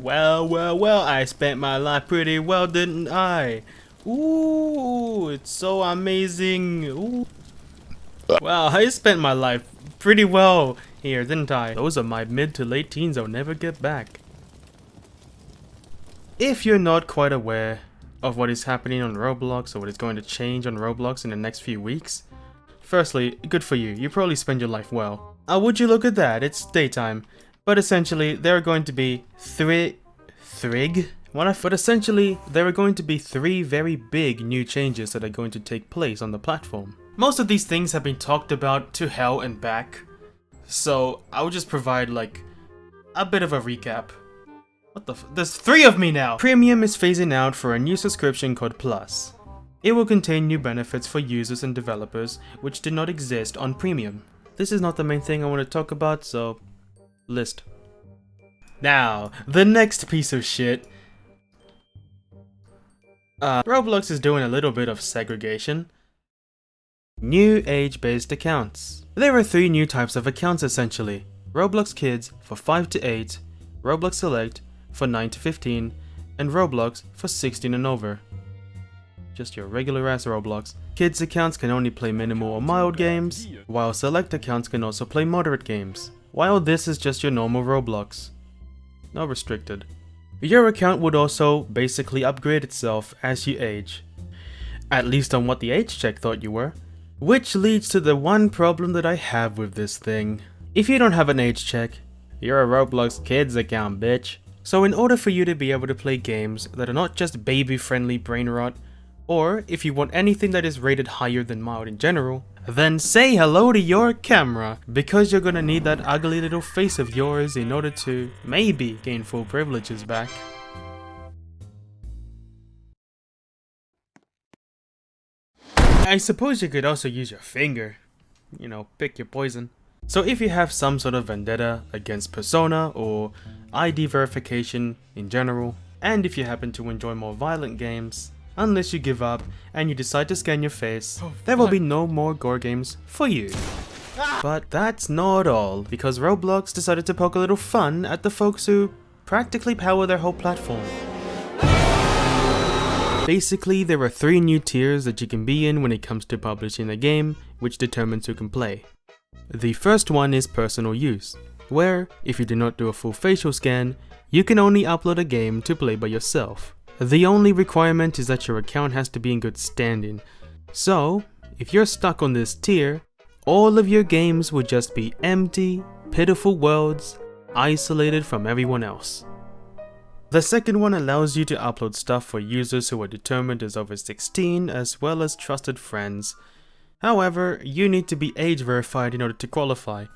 Well, I spent my life pretty well, didn't I? Ooh, it's so amazing. Ooh. Wow, I spent my life pretty well here, didn't I? Those are my mid to late teens I'll never get back. If you're not quite aware of what is happening on Roblox or what is going to change on Roblox in the next few weeks, firstly, good for you, you probably spend your life well. Would you look at that, it's daytime. But essentially, there are going to be three very big new changes that are going to take place on the platform. Most of these things have been talked about to hell and back, so I'll just provide like a bit of a recap. There's 3 of me now! Premium is phasing out for a new subscription called Plus. It will contain new benefits for users and developers which did not exist on Premium. This is not the main thing I want to talk about, so list. Now, the next piece of shit. Roblox is doing a little bit of segregation. New age-based accounts. There are 3 new types of accounts essentially. Roblox Kids for 5 to 8, Roblox Select for 9 to 15, and Roblox for 16 and over. Just your regular ass Roblox. Kids accounts can only play minimal or mild games, while Select accounts can also play moderate games. While this is just your normal Roblox. No restricted. Your account would also basically upgrade itself as you age. At least on what the age check thought you were. Which leads to the one problem that I have with this thing. If you don't have an age check, you're a Roblox Kids account, bitch. So in order for you to be able to play games that are not just baby-friendly brain rot, or if you want anything that is rated higher than mild in general, then say hello to your camera, because you're gonna need that ugly little face of yours in order to maybe gain full privileges back. I suppose you could also use your finger, you know, pick your poison. So if you have some sort of vendetta against persona or ID verification in general, and if you happen to enjoy more violent games, unless you give up and you decide to scan your face, there will be no more gore games for you. But that's not all, because Roblox decided to poke a little fun at the folks who practically power their whole platform. Basically, there are 3 new tiers that you can be in when it comes to publishing a game, which determines who can play. The first one is personal use, where, if you do not do a full facial scan, you can only upload a game to play by yourself. The only requirement is that your account has to be in good standing. So, if you're stuck on this tier, all of your games would just be empty, pitiful worlds, isolated from everyone else. The second one allows you to upload stuff for users who are determined as over 16 as well as trusted friends. However, you need to be age verified in order to qualify.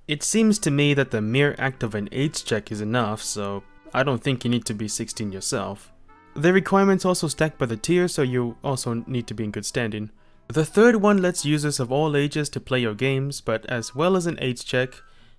It seems to me that the mere act of an age check is enough, so I don't think you need to be 16 yourself. The requirements also stack by the tier, so you also need to be in good standing. The third one lets users of all ages to play your games, but as well as an age check,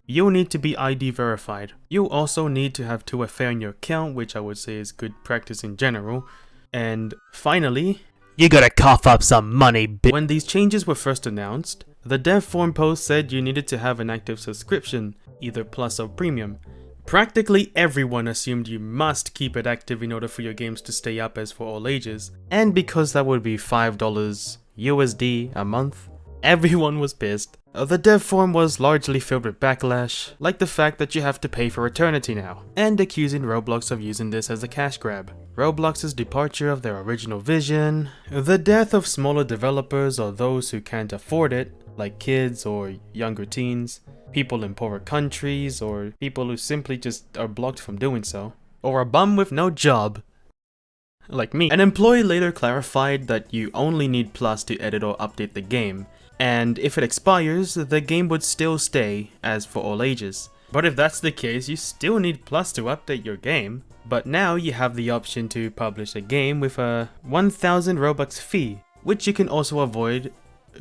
you'll need to be ID verified. You'll also need to have 2FA on your account, which I would say is good practice in general. And finally, you gotta cough up some money, bitch. When these changes were first announced, the dev forum post said you needed to have an active subscription, either Plus or Premium. Practically everyone assumed you must keep it active in order for your games to stay up as for all ages, and because that would be $5 USD a month, everyone was pissed. The dev forum was largely filled with backlash, like the fact that you have to pay for eternity now, and accusing Roblox of using this as a cash grab. Roblox's departure of their original vision, the death of smaller developers or those who can't afford it, like kids or younger teens, people in poorer countries, or people who simply just are blocked from doing so, or a bum with no job, like me. An employee later clarified that you only need Plus to edit or update the game, and if it expires, the game would still stay as for all ages. But if that's the case, you still need Plus to update your game. But now you have the option to publish a game with a 1000 Robux fee, which you can also avoid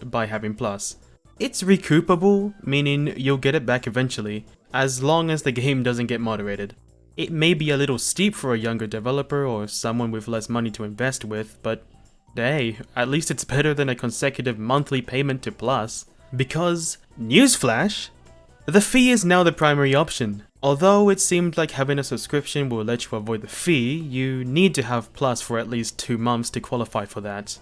by having Plus. It's recoupable, meaning you'll get it back eventually, as long as the game doesn't get moderated. It may be a little steep for a younger developer or someone with less money to invest with, but hey, at least it's better than a consecutive monthly payment to Plus. Because, newsflash, the fee is now the primary option. Although it seemed like having a subscription will let you avoid the fee, you need to have Plus for at least 2 months to qualify for that.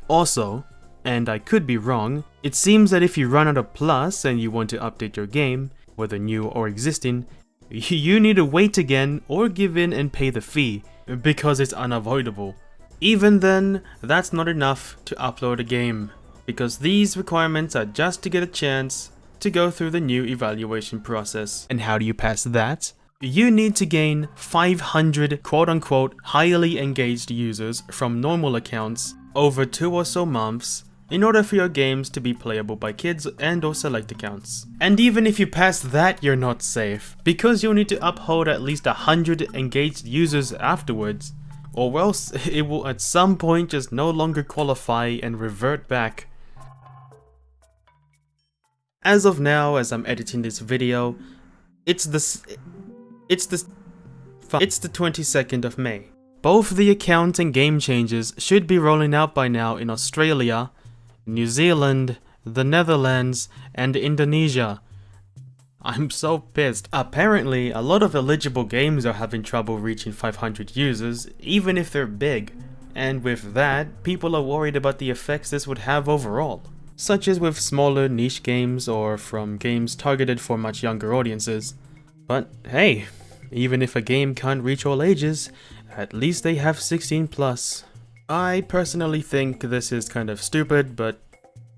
Also, and I could be wrong, it seems that if you run out of Plus and you want to update your game, whether new or existing, you need to wait again or give in and pay the fee, because it's unavoidable. Even then, that's not enough to upload a game, because these requirements are just to get a chance to go through the new evaluation process. And how do you pass that? You need to gain 500 quote-unquote highly engaged users from normal accounts over 2 or so months in order for your games to be playable by kids and or select accounts. And even if you pass that, you're not safe, because you'll need to uphold at least 100 engaged users afterwards, or else it will at some point just no longer qualify and revert back. As of now, as I'm editing this video, it's the 22nd of May. Both the account and game changes should be rolling out by now in Australia, New Zealand, the Netherlands, and Indonesia. I'm so pissed. Apparently, a lot of eligible games are having trouble reaching 500 users, even if they're big. And with that, people are worried about the effects this would have overall, such as with smaller niche games or from games targeted for much younger audiences. But hey, even if a game can't reach all ages, at least they have 16 plus. I personally think this is kind of stupid, but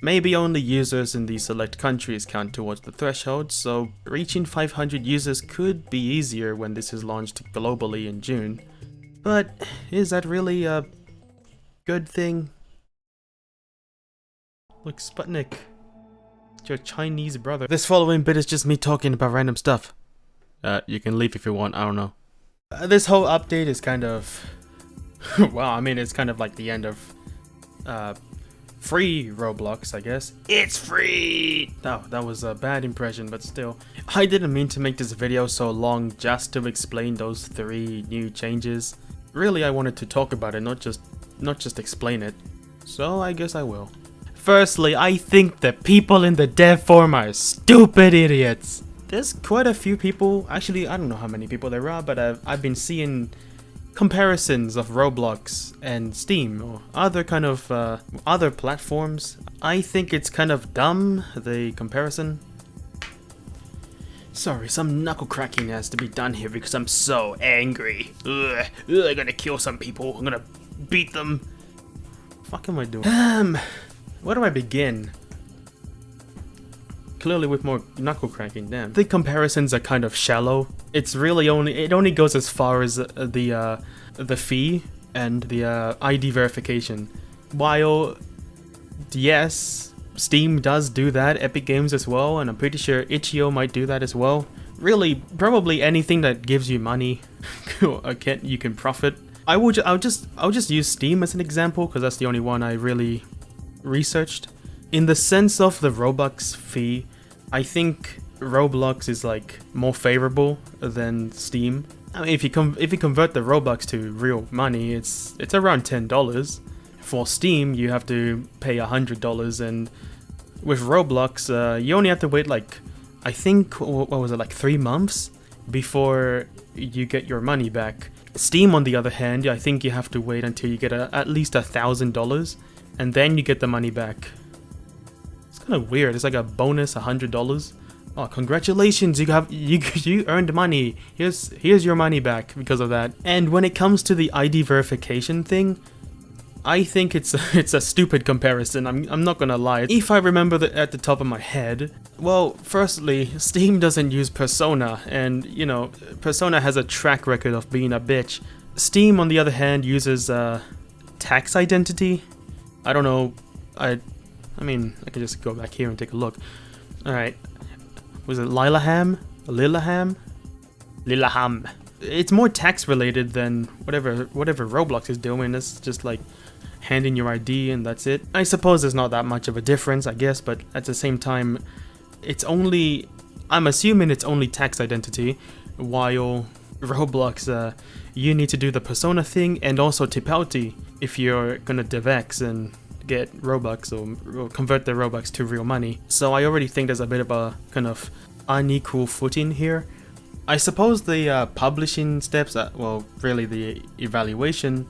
maybe only users in these select countries count towards the threshold, so reaching 500 users could be easier when this is launched globally in June. But is that really a good thing? Look, Sputnik, it's your Chinese brother. This following bit is just me talking about random stuff. You can leave if you want, I don't know. This whole update is kind of... well, I mean, it's kind of like the end of free Roblox, I guess. It's free! Oh, that was a bad impression, but still. I didn't mean to make this video so long just to explain those 3 new changes. Really, I wanted to talk about it, not just explain it. So I guess I will. Firstly, I think the people in the dev forum are stupid idiots. There's quite a few people, actually I don't know how many people there are, but I've been seeing comparisons of Roblox and Steam or other kind of other platforms. I think it's kind of dumb, the comparison. Sorry, some knuckle cracking has to be done here because I'm so angry. Ugh, I'm gonna kill some people, I'm gonna beat them. What the fuck am I doing? Where do I begin? Clearly with more knuckle cracking, damn. The comparisons are kind of shallow. It's really it only goes as far as the fee and the ID verification. While, yes, Steam does do that, Epic Games as well, and I'm pretty sure itch.io might do that as well. Really, probably anything that gives you money, you can profit. I'll just use Steam as an example because that's the only one I really researched. In the sense of the Robux fee, I think Roblox is like more favorable than Steam. I mean, if you convert the Robux to real money, it's around $10. For Steam, you have to pay $100, and with Roblox, you only have to wait like, I think, what was it, like 3 months before you get your money back. Steam, on the other hand, I think you have to wait until you get at least $1,000, and then you get the money back. It's kind of weird. It's like a bonus $100. Oh, congratulations! You earned money. Here's your money back because of that. And when it comes to the ID verification thing, I think it's a stupid comparison. I'm not gonna lie. If I remember at the top of my head, well, firstly, Steam doesn't use Persona, and you know, Persona has a track record of being a bitch. Steam, on the other hand, uses tax identity. I don't know. I mean, I can just go back here and take a look. All right. Was it Lillaham? Lillaham. It's more tax related than whatever Roblox is doing. It's just like handing your ID and that's it. I suppose there's not that much of a difference, I guess, but at the same time, I'm assuming it's only tax identity, while Roblox, you need to do the Persona thing and also tipalti if you're gonna DevX and get Robux or convert the Robux to real money. So I already think there's a bit of a kind of unequal footing here. I suppose the publishing steps, well, really the evaluation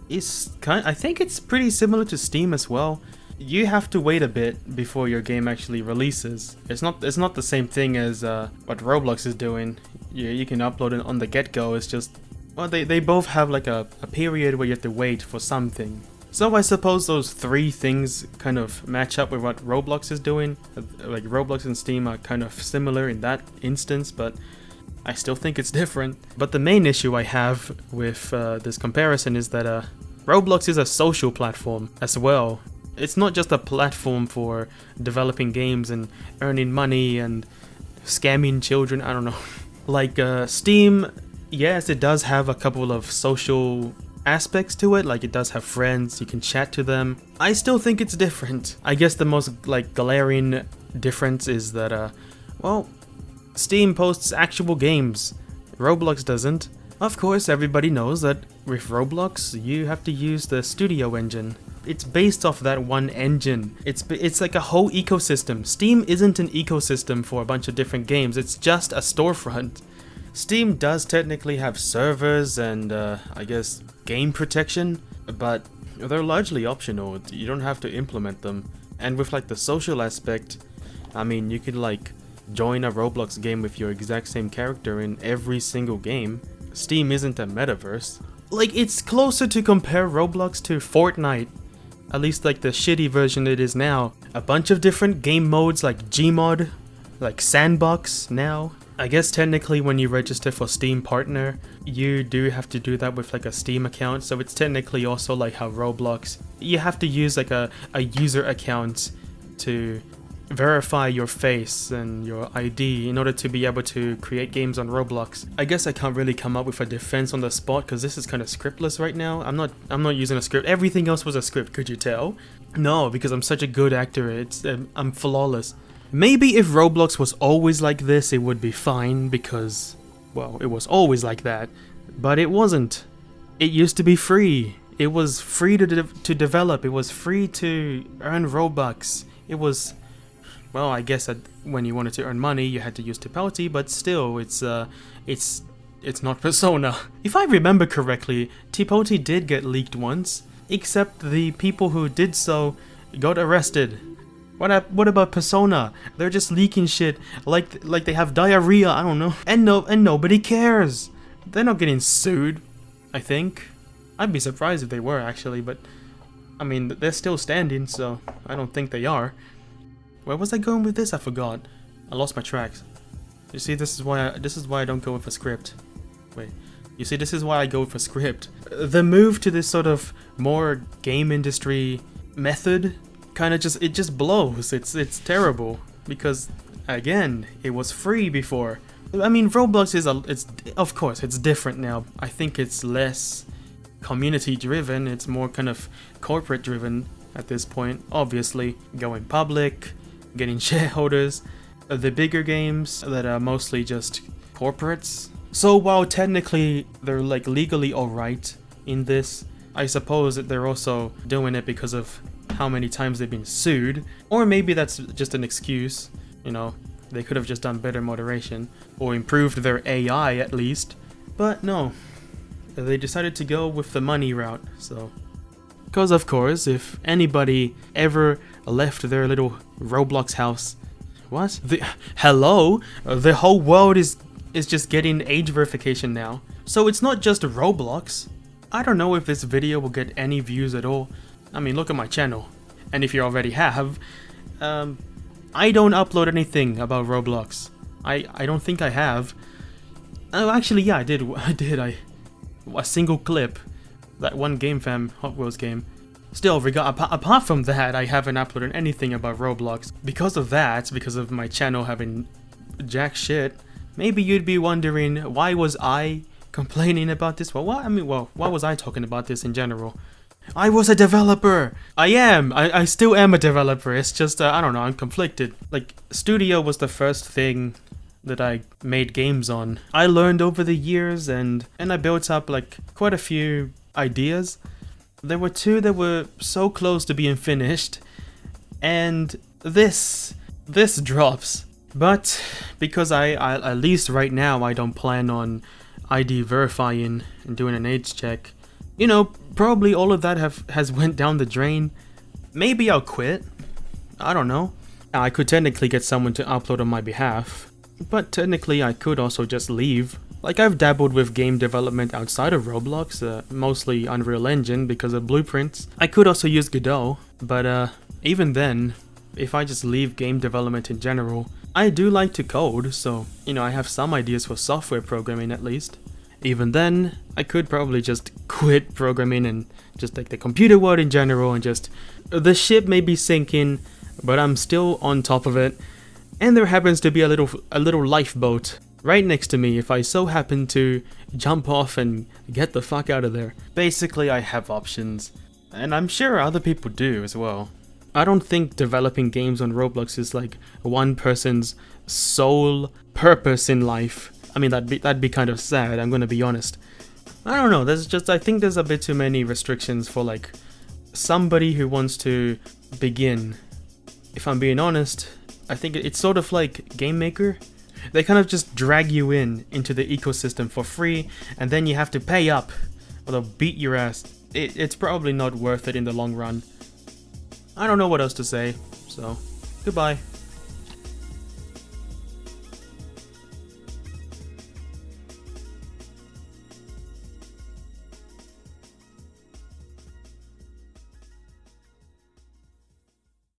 is I think it's pretty similar to Steam as well. You have to wait a bit before your game actually releases. It's not the same thing as what Roblox is doing. You can upload it on the get-go. It's just, well, they both have like a period where you have to wait for something. So I suppose those three things kind of match up with what Roblox is doing. Like Roblox and Steam are kind of similar in that instance, but I still think it's different. But the main issue I have with this comparison is that Roblox is a social platform as well. It's not just a platform for developing games and earning money and scamming children, I don't know. Like Steam, yes, it does have a couple of social aspects to it, like it does have friends, you can chat to them. I still think it's different. I guess the most like glaring difference is that, well, Steam posts actual games, Roblox doesn't. Of course, everybody knows that with Roblox, you have to use the studio engine. It's based off that one engine. It's like a whole ecosystem. Steam isn't an ecosystem for a bunch of different games, it's just a storefront. Steam does technically have servers and I guess game protection, but they're largely optional. You don't have to implement them. And with like the social aspect, I mean, you could like join a Roblox game with your exact same character in every single game. Steam isn't a metaverse. Like, it's closer to compare Roblox to Fortnite. At least like the shitty version it is now. A bunch of different game modes like Gmod, like Sandbox now. I guess technically when you register for Steam Partner, you do have to do that with like a Steam account, so it's technically also like how Roblox, you have to use like a user account to verify your face and your ID in order to be able to create games on Roblox. I guess I can't really come up with a defense on the spot because this is kind of scriptless right now. I'm not using a script. Everything else was a script, could you tell? No, because I'm such a good actor. I'm flawless. Maybe if Roblox was always like this, it would be fine because, well, it was always like that. But it wasn't. It used to be free. It was free to develop. It was free to earn Robux. It was, well, I guess that when you wanted to earn money, you had to use Tipalti, but still, it's not Persona. If I remember correctly, Tipalti did get leaked once, except the people who did so got arrested. What about Persona? They're just leaking shit like they have diarrhea, I don't know. And nobody cares. They're not getting sued, I think. I'd be surprised if they were actually, but I mean, they're still standing, so I don't think they are. Where was I going with this? I forgot. I lost my tracks. You see, this is why I don't go with a script. Wait. You see, this is why I go with a script. The move to this sort of more game industry method kind of just blows. It's terrible because again, it was free before. I mean, Roblox is of course it's different now. I think it's less community driven. It's more kind of corporate driven at this point. Obviously, going public, getting shareholders, the bigger games that are mostly just corporates. So while technically they're like legally alright in this, I suppose that they're also doing it because of how many times they've been sued. Or maybe that's just an excuse, you know, they could have just done better moderation or improved their AI at least. But no, they decided to go with the money route, so. Because of course, if anybody ever left their little Roblox house, what? Hello? The whole world is just getting age verification now. So it's not just Roblox. I don't know if this video will get any views at all. I mean, look at my channel. And if you already have, I don't upload anything about Roblox. I don't think I have. Oh, actually, yeah, I did. A single clip. That one Game Fam Hot Wheels game. Still, apart from that, I haven't uploaded anything about Roblox. Because of that, because of my channel having jack shit, maybe you'd be wondering, why was I complaining about this? Well, why was I talking about this in general? I was a developer! I am! I still am a developer, it's just, I don't know, I'm conflicted. Like, Studio was the first thing that I made games on. I learned over the years and I built up like quite a few ideas. There were two that were so close to being finished, and this drops. But because I at least right now I don't plan on ID verifying and doing an age check, you know, probably all of that has went down the drain. Maybe I'll quit. I don't know. I could technically get someone to upload on my behalf, but technically I could also just leave. Like, I've dabbled with game development outside of Roblox, mostly Unreal Engine because of blueprints. I could also use Godot, but even then, if I just leave game development in general, I do like to code, so, you know, I have some ideas for software programming at least. Even then, I could probably just quit programming and just take the computer world in general and just... The ship may be sinking, but I'm still on top of it, and there happens to be a little lifeboat right next to me if I so happen to jump off and get the fuck out of there. Basically, I have options, and I'm sure other people do as well. I don't think developing games on Roblox is like one person's sole purpose in life. I mean, that'd be kind of sad, I'm gonna be honest. I don't know, I think there's a bit too many restrictions for like somebody who wants to begin. If I'm being honest, I think it's sort of like Game Maker. They kind of just drag you into the ecosystem for free, and then you have to pay up or they'll beat your ass. It's probably not worth it in the long run. I don't know what else to say, so goodbye.